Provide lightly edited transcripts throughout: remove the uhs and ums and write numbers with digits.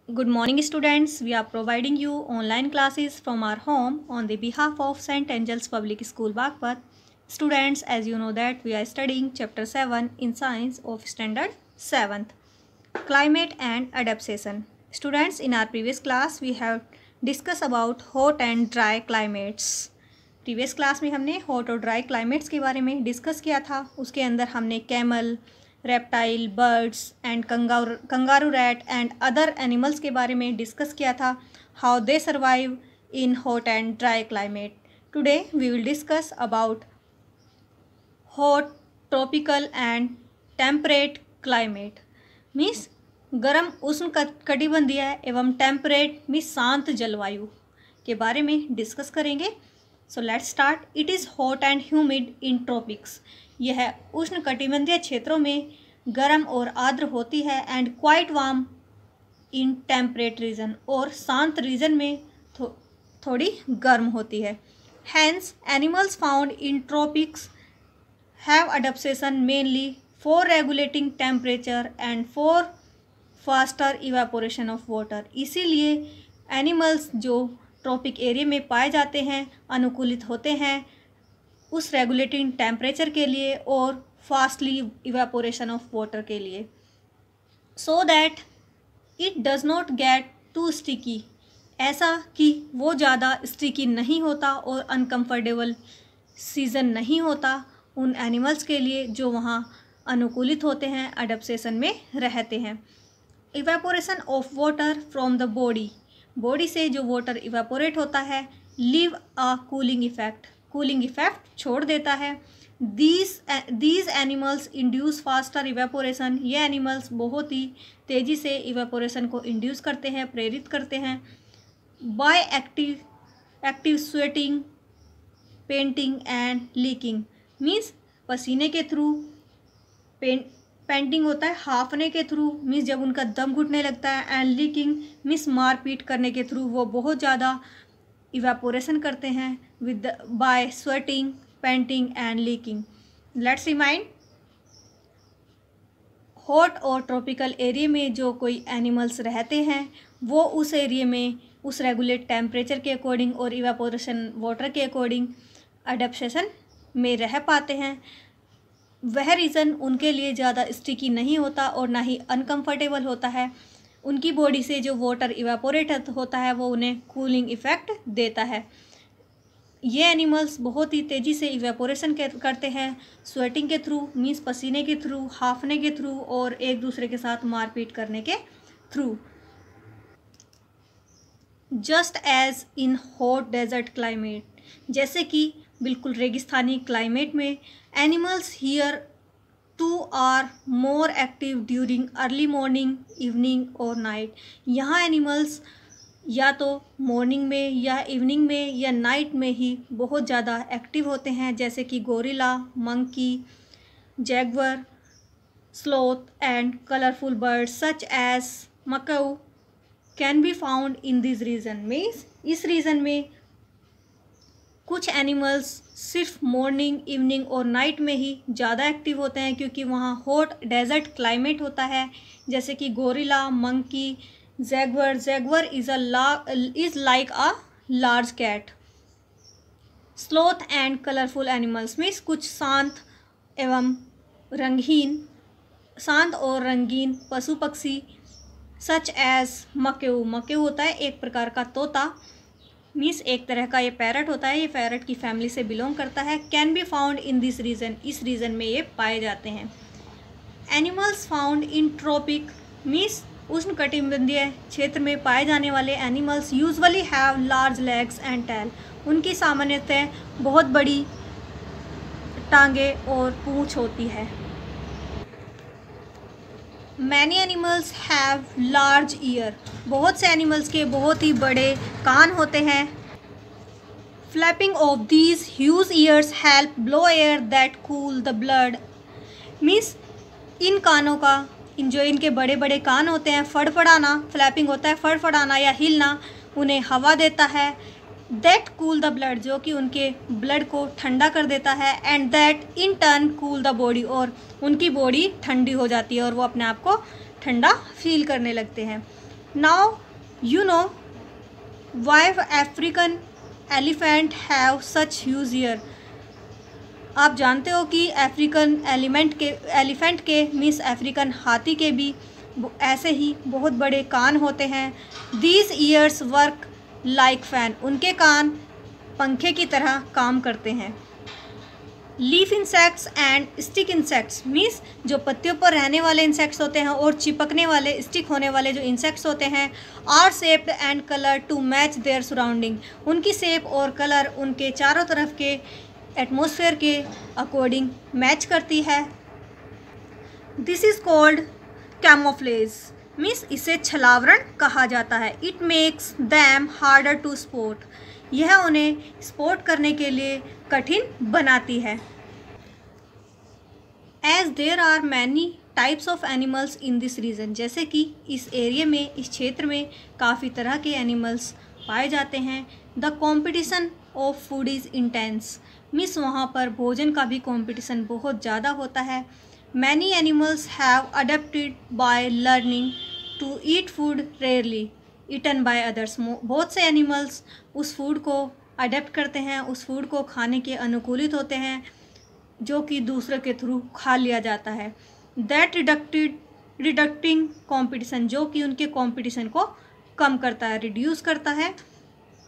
Good morning, students. We are providing you online classes from our home on the behalf of St. Angel's Public School, Bagpat. Students, as you know that we are studying Chapter 7 in Science of Standard 7th, Climate and Adaptation. Students, in our previous class, we have discussed about hot and dry climates. Previous class में हमने hot और dry climates के बारे में discuss किया था। उसके अंदर हमने camel, reptile, birds and kangaroo rat and other animals के बारे में डिस्कस किया था, how they survive in hot and dry climate. Today we will discuss about hot, tropical and temperate climate. Means गर्म उष्ण कटिबंधीय एवं टेम्परेट मीन्स शांत जलवायु के बारे में डिस्कस करेंगे। So let's start. It is hot and humid in tropics. यह उष्ण कटिबंधीय क्षेत्रों में गर्म और आर्द्र होती है and quite warm in temperate region, और शांत रीजन में थोड़ी गर्म होती है। Hence animals found in tropics have adaptation mainly for regulating temperature and for faster evaporation of water. इसीलिए एनिमल्स जो ट्रॉपिक एरिया में पाए जाते हैं अनुकूलित होते हैं उस रेगुलेटिंग टेम्परेचर के लिए और फास्टली इवेपोरेशन ऑफ वाटर के लिए, so that it does not get too sticky, ऐसा कि वो ज़्यादा स्टिकी नहीं होता और अनकम्फर्टेबल सीज़न नहीं होता उन एनिमल्स के लिए जो वहाँ अनुकूलित होते हैं, अडैप्टेशन में रहते हैं। Evaporation of water from the body से जो वाटर इवेपोरेट होता है लीव अ कूलिंग इफेक्ट छोड़ देता है। These animals induce faster evaporation. ये एनिमल्स बहुत ही तेज़ी से इवेपोरेशन को इंड्यूस करते हैं, प्रेरित करते हैं। By active sweating, panting and leaking. Means पसीने के थ्रू, पेंटिंग होता है हाफने के थ्रू, मीन्स जब उनका दम घुटने लगता है, एंड लीकिंग मीन्स मारपीट करने के थ्रू वो बहुत ज़्यादा इवेपोरेशन करते हैं with by sweating, panting and licking. Let's remind, hot और ट्रॉपिकल एरिया में जो कोई एनिमल्स रहते हैं वो उस एरिया में उस रेगुलेट टेम्परेचर के अकॉर्डिंग और इवेपोरेशन वाटर के अकॉर्डिंग अडैप्टेशन में रह पाते हैं। वह रीज़न उनके लिए ज़्यादा स्टिकी नहीं होता और ना ही अनकम्फर्टेबल होता है। उनकी बॉडी से जो वाटर इवेपोरेट होता है वो उन्हें कूलिंग इफ़ेक्ट देता है। ये एनिमल्स बहुत ही तेज़ी से इवेपोरेशन करते हैं स्वेटिंग के थ्रू, मीन्स पसीने के थ्रू, हाफने के थ्रू और एक दूसरे के साथ मारपीट करने के थ्रू। Just as in hot desert climate, जैसे कि बिल्कुल रेगिस्तानी क्लाइमेट में animals here too are more active during early morning, evening और नाइट। यहाँ एनिमल्स या तो मॉर्निंग में या इवनिंग में या नाइट में ही बहुत ज़्यादा एक्टिव होते हैं, जैसे कि gorilla, monkey, jaguar, sloth and colourful birds such as macaw can be found in this region. Means इस रीजन में कुछ एनिमल्स सिर्फ मॉर्निंग, इवनिंग और नाइट में ही ज़्यादा एक्टिव होते हैं क्योंकि वहाँ हॉट डेजर्ट क्लाइमेट होता है, जैसे कि gorilla, monkey, jaguar is like a large cat. Sloth and colourful animals means कुछ शांत और रंगीन पशु पक्षी सच एज मकेऊ होता है एक प्रकार का तोता, मीन्स एक तरह का ये पैरट होता है, ये पैरट की फैमिली से बिलोंग करता है। Can be found in this region, इस रीजन में ये पाए जाते हैं। Animals found in tropic means उष्ण कटिबंधीय क्षेत्र में पाए जाने वाले animals usually have large legs and tail. उनकी सामान्यतः बहुत बड़ी टांगे और पूंछ होती है। Many animals have large ear. बहुत से एनिमल्स के बहुत ही बड़े कान होते हैं। Flapping of these huge years help blow air that cool the blood. Means in कानों का, जो इनके बड़े बड़े कान होते हैं, फड़फड़ाना, फ्लैपिंग होता है फड़फड़ाना या हिलना, उन्हें हवा देता है। दैट कूल द ब्लड, जो कि उनके ब्लड को ठंडा कर देता है। And that in turn cool the body, और उनकी बॉडी ठंडी हो जाती है और वो अपने आप को ठंडा फील करने लगते हैं। Now you know why African elephant have such huge year. आप जानते हो कि अफ्रीकन एलिफेंट के मीन्स अफ्रीकन हाथी के भी ऐसे ही बहुत बड़े कान होते हैं। These years work like fan, उनके कान पंखे की तरह काम करते हैं। Leaf insects and stick insects means जो पत्तियों पर रहने वाले इंसेक्ट्स होते हैं और चिपकने वाले स्टिक होने वाले जो इंसेक्ट्स होते हैं, are shaped and colour to match their surrounding, उनकी शेप और कलर उनके चारों तरफ के एटमॉस्फेयर के अकॉर्डिंग मैच करती है। This is called camouflage means इसे छलावरण कहा जाता है। It makes them harder to spot, यह उन्हें स्पॉट करने के लिए कठिन बनाती है। As there are many types of animals in this region, जैसे कि इस एरिया में, इस क्षेत्र में काफ़ी तरह के एनिमल्स पाए जाते हैं। The competition of food is intense means वहाँ पर भोजन का भी कॉम्पिटिशन बहुत ज़्यादा होता है। Many animals have adapted by learning to eat food rarely eaten by others, बहुत से एनिमल्स उस फूड को अडेप्ट करते हैं, उस फूड को खाने के अनुकूलित होते हैं जो कि दूसरे के थ्रू खा लिया जाता है। दैट रिडक्टिंग कॉम्पिटिशन, जो कि उनके कॉम्पिटिशन को कम करता है, रिड्यूस करता है।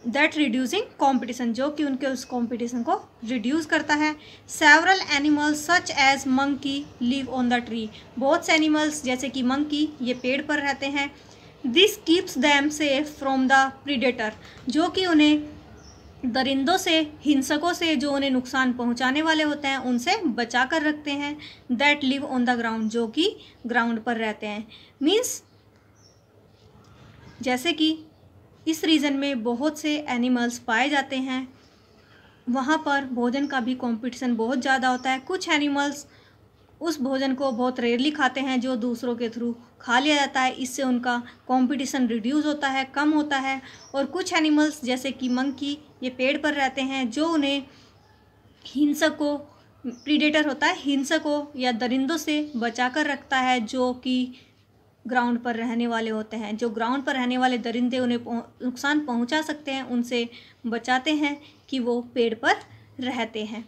दैट रिड्यूसिंग कॉम्पिटिशन, जो कि उनके उस कॉम्पिटिशन को रिड्यूस करता है। Several animals such as monkey live on the tree, बहुत से एनिमल्स जैसे कि मंकी ये पेड़ पर रहते हैं। This keeps them safe from the predator, जो कि उन्हें दरिंदों से, हिंसकों से जो उन्हें नुकसान पहुंचाने वाले होते हैं उनसे बचा कर रखते हैं। That live on the ground, जो कि ग्राउंड पर रहते हैं। मीन्स जैसे कि इस रीजन में बहुत से एनिमल्स पाए जाते हैं, वहाँ पर भोजन का भी कंपटीशन बहुत ज़्यादा होता है। कुछ एनिमल्स उस भोजन को बहुत रेयरली खाते हैं जो दूसरों के थ्रू खा लिया जाता है, इससे उनका कंपटीशन रिड्यूस होता है, कम होता है। और कुछ एनिमल्स जैसे कि मंकी ये पेड़ पर रहते हैं, जो उन्हें हिंसकों, प्रीडेटर होता है, हिंसकों या दरिंदों से बचा कर रखता है, जो कि ग्राउंड पर रहने वाले होते हैं। जो ग्राउंड पर रहने वाले दरिंदे उन्हें नुकसान पहुंचा सकते हैं, उनसे बचाते हैं कि वो पेड़ पर रहते हैं।